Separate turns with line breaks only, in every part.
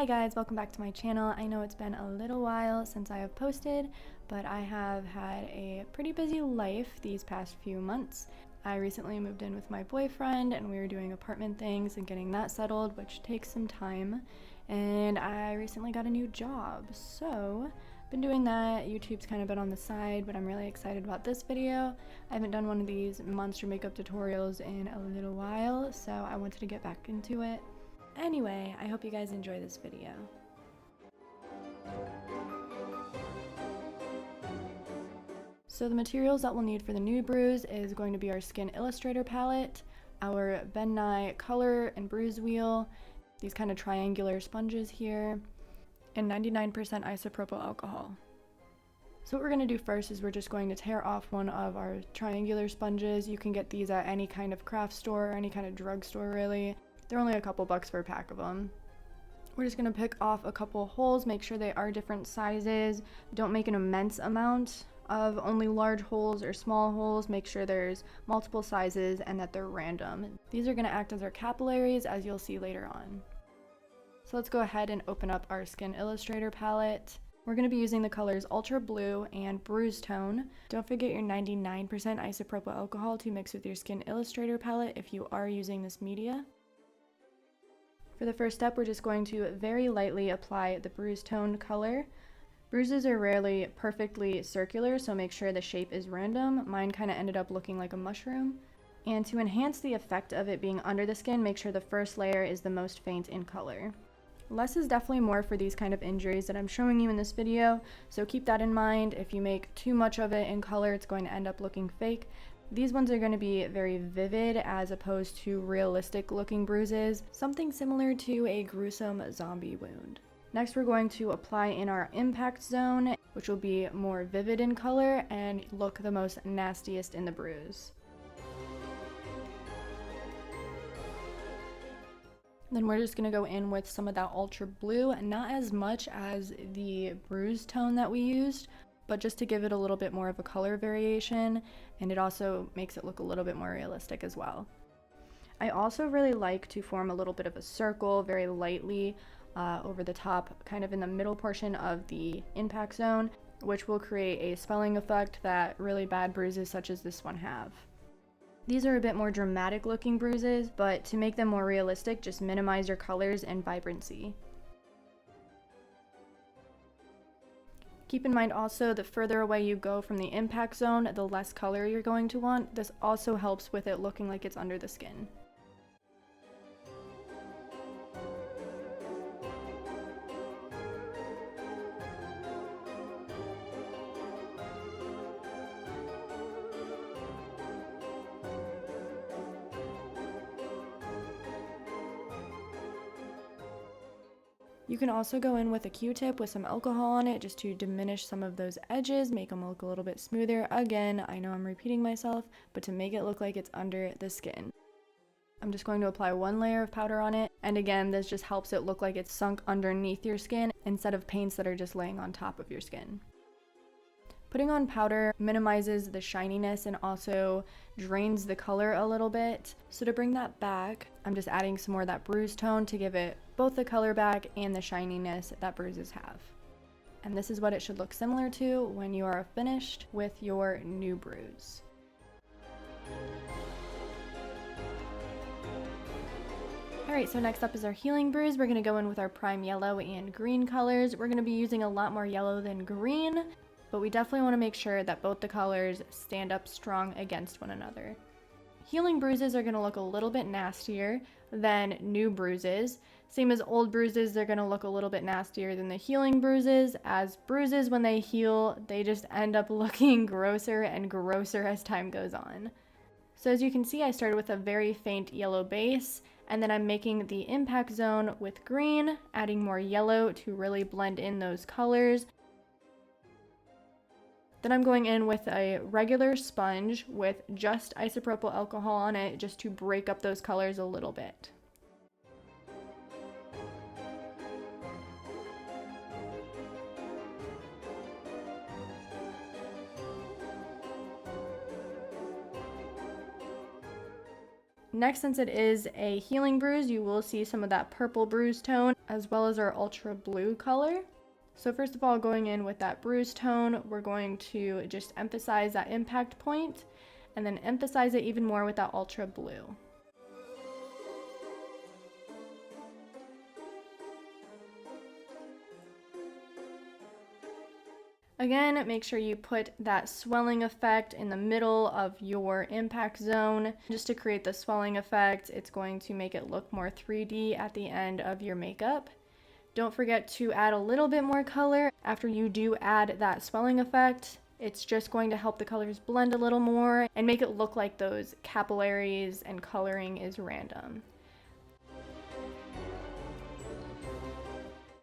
Hi guys, welcome back to my channel. I know it's been a little while since I have posted, but I have had a pretty busy life these past few months. I recently moved in with my boyfriend and we were doing apartment things and getting that settled, which takes some time. And I recently got a new job, so been doing that. YouTube's kind of been on the side, but I'm really excited about this video. I haven't done one of these monster makeup tutorials in a little while, so I wanted to get back into it. Anyway, I hope you guys enjoy this video. So the materials that we'll need for the new Bruise is going to be our Skin Illustrator palette, our Ben Nye color and bruise wheel, these kind of triangular sponges here, and 99% isopropyl alcohol. So what we're going to do first is we're just going to tear off one of our triangular sponges. You can get these at any kind of craft store or any kind of drugstore really. They're only a couple bucks for a pack of them. We're just going to pick off a couple holes, make sure they are different sizes. Don't make an immense amount of only large holes or small holes. Make sure there's multiple sizes and that they're random. These are going to act as our capillaries, as you'll see later on. So let's go ahead and open up our Skin Illustrator palette. We're going to be using the colors Ultra Blue and Bruise Tone. Don't forget your 99% isopropyl alcohol to mix with your Skin Illustrator palette if you are using this media. For the first step, we're just going to very lightly apply the Bruise Tone color. Bruises are rarely perfectly circular, so make sure the shape is random. Mine kind of ended up looking like a mushroom. And to enhance the effect of it being under the skin, make sure the first layer is the most faint in color. Less is definitely more for these kind of injuries that I'm showing you in this video, so keep that in mind. If you make too much of it in color, it's going to end up looking fake. These ones are going to be very vivid as opposed to realistic looking bruises, something similar to a gruesome zombie wound. Next, we're going to apply in our impact zone, which will be more vivid in color and look the most nastiest in the bruise. Then we're just going to go in with some of that Ultra Blue, not as much as the Bruise Tone that we used, but just to give it a little bit more of a color variation, and it also makes it look a little bit more realistic as well. I also really like to form a little bit of a circle very lightly over the top, kind of in the middle portion of the impact zone, which will create a spelling effect that really bad bruises such as this one have. These are a bit more dramatic looking bruises, but to make them more realistic, just minimize your colors and vibrancy. Keep in mind also, the further away you go from the impact zone, the less color you're going to want. This also helps with it looking like it's under the skin. You can also go in with a Q-tip with some alcohol on it just to diminish some of those edges, make them look a little bit smoother. Again, I know I'm repeating myself, but to make it look like it's under the skin. I'm just going to apply one layer of powder on it, and again, this just helps it look like it's sunk underneath your skin instead of paints that are just laying on top of your skin. Putting on powder minimizes the shininess and also drains the color a little bit. So to bring that back, I'm just adding some more of that Bruise Tone to give it both the color back and the shininess that bruises have. And this is what it should look similar to when you are finished with your new Bruise. Alright, so next up is our healing bruise. We're going to go in with our prime yellow and green colors. We're going to be using a lot more yellow than green, but we definitely want to make sure that both the colors stand up strong against one another. Healing bruises are going to look a little bit nastier than new bruises. Same as old bruises, they're going to look a little bit nastier than the healing bruises, as bruises, when they heal, they just end up looking grosser and grosser as time goes on. So as you can see, I started with a very faint yellow base, and then I'm making the impact zone with green, adding more yellow to really blend in those colors. Then I'm going in with a regular sponge with just isopropyl alcohol on it just to break up those colors a little bit. Next, since it is a healing bruise, you will see some of that purple bruise tone as well as our ultra blue color. So first of all, going in with that bruise tone, we're going to just emphasize that impact point and then emphasize it even more with that ultra blue. Again, make sure you put that swelling effect in the middle of your impact zone. Just to create the swelling effect, it's going to make it look more 3D at the end of your makeup. Don't forget to add a little bit more color after you do add that swelling effect. It's just going to help the colors blend a little more and make it look like those capillaries and coloring is random.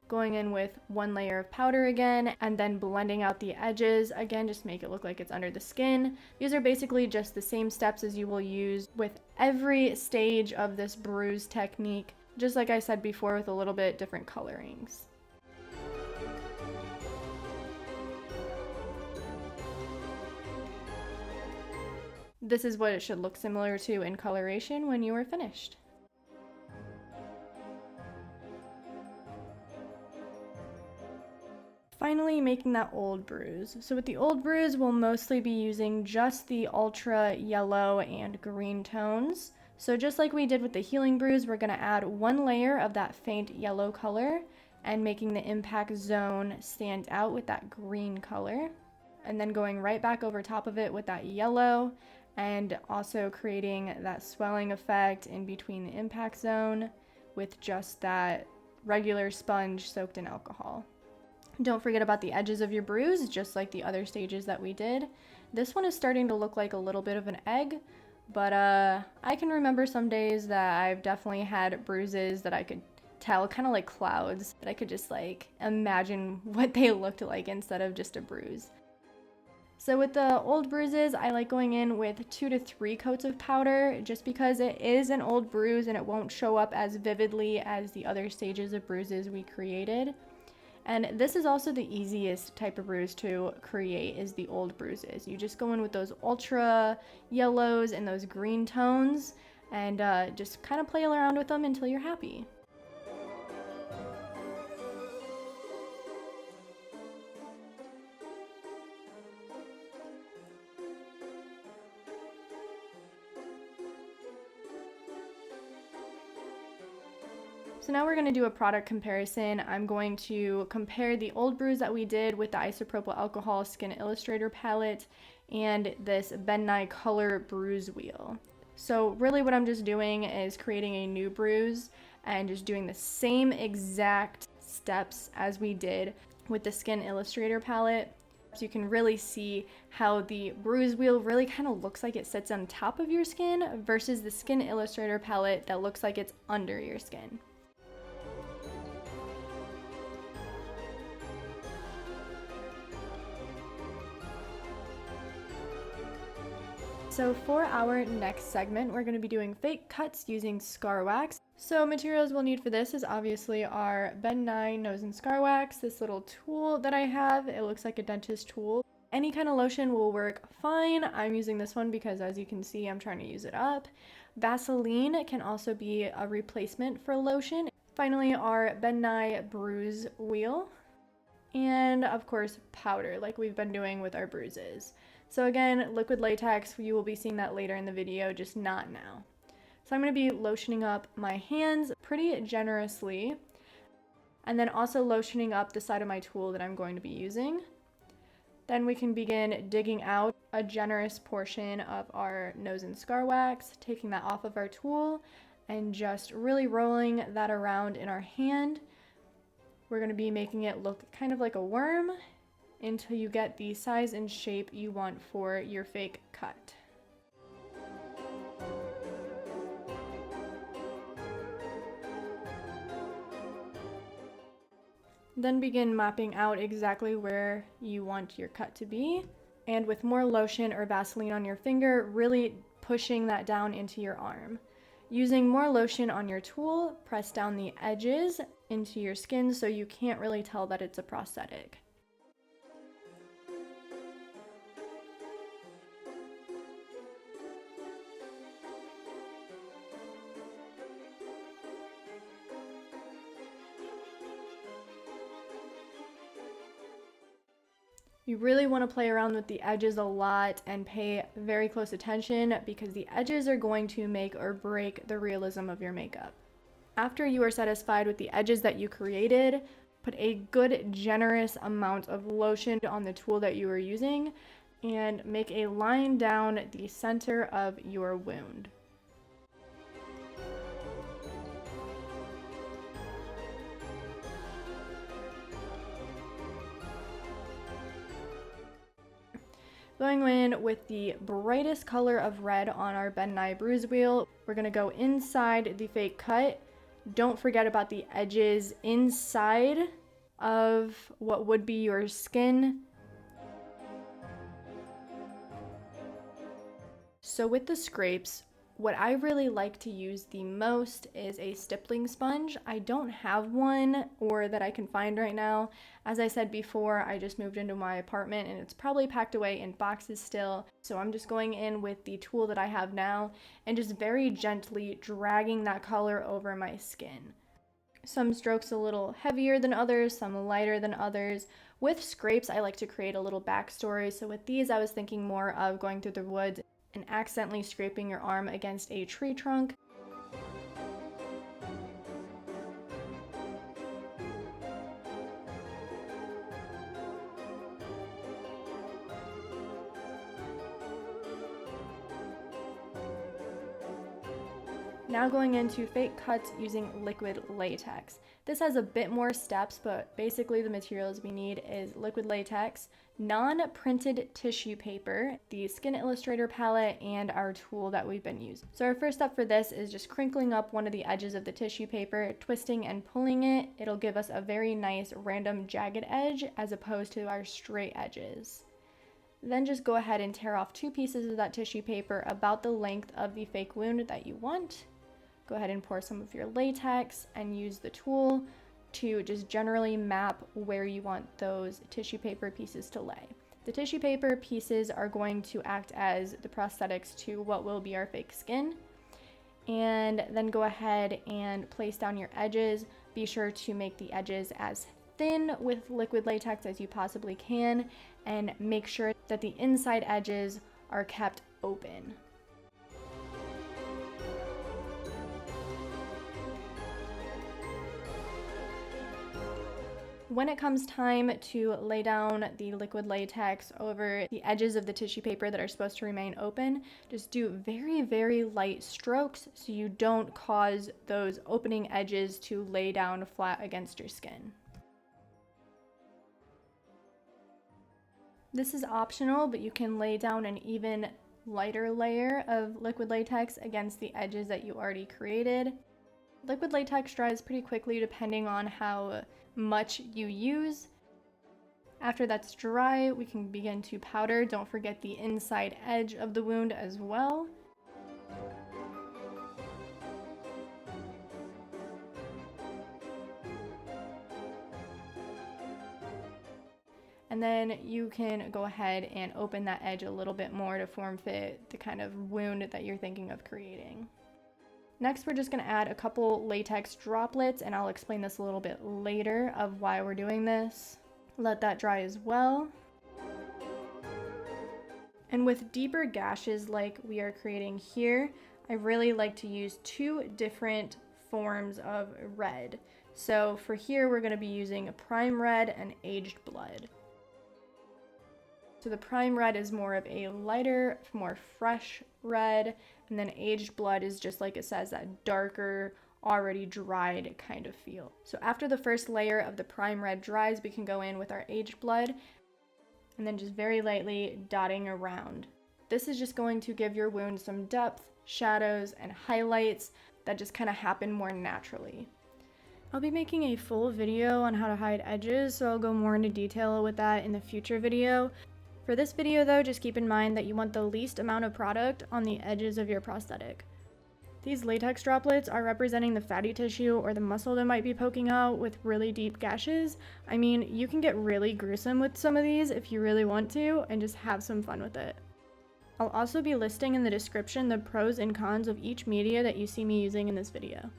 Going in with one layer of powder again and then blending out the edges. Again, just make it look like it's under the skin. These are basically just the same steps as you will use with every stage of this bruise technique. Just like I said before, with a little bit different colorings. This is what it should look similar to in coloration when you are finished. Finally, making that old bruise. So with the old bruise, we'll mostly be using just the ultra yellow and green tones. So just like we did with the healing bruise, we're going to add one layer of that faint yellow color and making the impact zone stand out with that green color. And then going right back over top of it with that yellow and also creating that swelling effect in between the impact zone with just that regular sponge soaked in alcohol. Don't forget about the edges of your bruise, just like the other stages that we did. This one is starting to look like a little bit of an egg. But I can remember some days that I've definitely had bruises that I could tell, kind of like clouds, that I could just like imagine what they looked like instead of just a bruise. So with the old bruises, I like going in with 2 to 3 coats of powder just because it is an old bruise and it won't show up as vividly as the other stages of bruises we created. And this is also the easiest type of bruise to create, is the old bruises. You just go in with those ultra yellows and those green tones and just kind of play around with them until you're happy. So now we're going to do a product comparison. I'm going to compare the old bruise that we did with the isopropyl alcohol Skin Illustrator palette and this Ben Nye color bruise wheel. So really what I'm just doing is creating a new bruise and just doing the same exact steps as we did with the Skin Illustrator palette. So you can really see how the bruise wheel really kind of looks like it sits on top of your skin versus the Skin Illustrator palette that looks like it's under your skin. So for our next segment, we're going to be doing fake cuts using scar wax. So materials we'll need for this is obviously our Ben Nye nose and scar wax, this little tool that I have. It looks like a dentist tool. Any kind of lotion will work fine. I'm using this one because, as you can see, I'm trying to use it up. Vaseline can also be a replacement for lotion. Finally, our Ben Nye bruise wheel. And of course, powder, like we've been doing with our bruises. So again, liquid latex, you will be seeing that later in the video, just not now. So I'm going to be lotioning up my hands pretty generously, and then also lotioning up the side of my tool that I'm going to be using. Then we can begin digging out a generous portion of our nose and scar wax, taking that off of our tool, and just really rolling that around in our hand. We're going to be making it look kind of like a worm until you get the size and shape you want for your fake cut. Then begin mapping out exactly where you want your cut to be, and with more lotion or Vaseline on your finger, really pushing that down into your arm. Using more lotion on your tool, press down the edges into your skin so you can't really tell that it's a prosthetic. You really want to play around with the edges a lot and pay very close attention because the edges are going to make or break the realism of your makeup. After you are satisfied with the edges that you created, put a good generous amount of lotion on the tool that you are using and make a line down the center of your wound. Going in with the brightest color of red on our Ben Nye bruise wheel, we're going to go inside the fake cut. Don't forget about the edges inside of what would be your skin. So with the scrapes, what I really like to use the most is a stippling sponge. I don't have one or that I can find right now. As I said before, I just moved into my apartment and it's probably packed away in boxes still. So I'm just going in with the tool that I have now and just very gently dragging that color over my skin. Some strokes a little heavier than others, some lighter than others. With scrapes, I like to create a little backstory. So with these, I was thinking more of going through the woods and accidentally scraping your arm against a tree trunk. Now going into fake cuts using liquid latex. This has a bit more steps, but basically the materials we need is liquid latex, non-printed tissue paper, the Skin Illustrator palette, and our tool that we've been using. So our first step for this is just crinkling up one of the edges of the tissue paper, twisting and pulling it. It'll give us a very nice random jagged edge as opposed to our straight edges. Then just go ahead and tear off 2 pieces of that tissue paper about the length of the fake wound that you want. Go ahead and pour some of your latex and use the tool to just generally map where you want those tissue paper pieces to lay. The tissue paper pieces are going to act as the prosthetics to what will be our fake skin. And then go ahead and place down your edges. Be sure to make the edges as thin with liquid latex as you possibly can, and make sure that the inside edges are kept open. When it comes time to lay down the liquid latex over the edges of the tissue paper that are supposed to remain open, just do very, very light strokes so you don't cause those opening edges to lay down flat against your skin. This is optional, but you can lay down an even lighter layer of liquid latex against the edges that you already created. Liquid latex dries pretty quickly depending on how much you use. After that's dry, we can begin to powder. Don't forget the inside edge of the wound as well. And then you can go ahead and open that edge a little bit more to form fit the kind of wound that you're thinking of creating. Next, we're just going to add a couple latex droplets, and I'll explain this a little bit later of why we're doing this. Let that dry as well. And with deeper gashes like we are creating here, I really like to use 2 different forms of red. So for here, we're going to be using a prime red and aged blood. So the prime red is more of a lighter, more fresh red, and then aged blood is just like it says, that darker, already dried kind of feel. So after the first layer of the prime red dries, we can go in with our aged blood and then just very lightly dotting around. This is just going to give your wound some depth, shadows, and highlights that just kind of happen more naturally. I'll be making a full video on how to hide edges, so I'll go more into detail with that in the future video. For this video though, just keep in mind that you want the least amount of product on the edges of your prosthetic. These latex droplets are representing the fatty tissue or the muscle that might be poking out with really deep gashes. I mean, you can get really gruesome with some of these if you really want to, and just have some fun with it. I'll also be listing in the description the pros and cons of each media that you see me using in this video.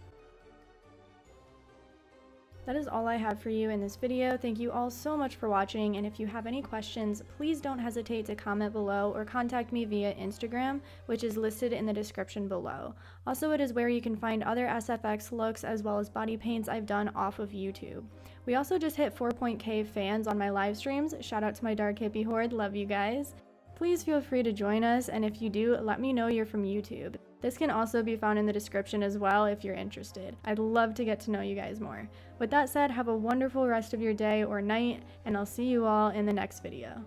That is all I have for you in this video. Thank you all so much for watching, and if you have any questions, please don't hesitate to comment below or contact me via Instagram, which is listed in the description below. Also, it is where you can find other SFX looks as well as body paints I've done off of YouTube. We also just hit 4.k fans on my live streams. Shout out to my Dark Hippie Horde, love you guys. Please feel free to join us, and if you do, let me know you're from YouTube. This can also be found in the description as well if you're interested. I'd love to get to know you guys more. With that said, have a wonderful rest of your day or night, and I'll see you all in the next video.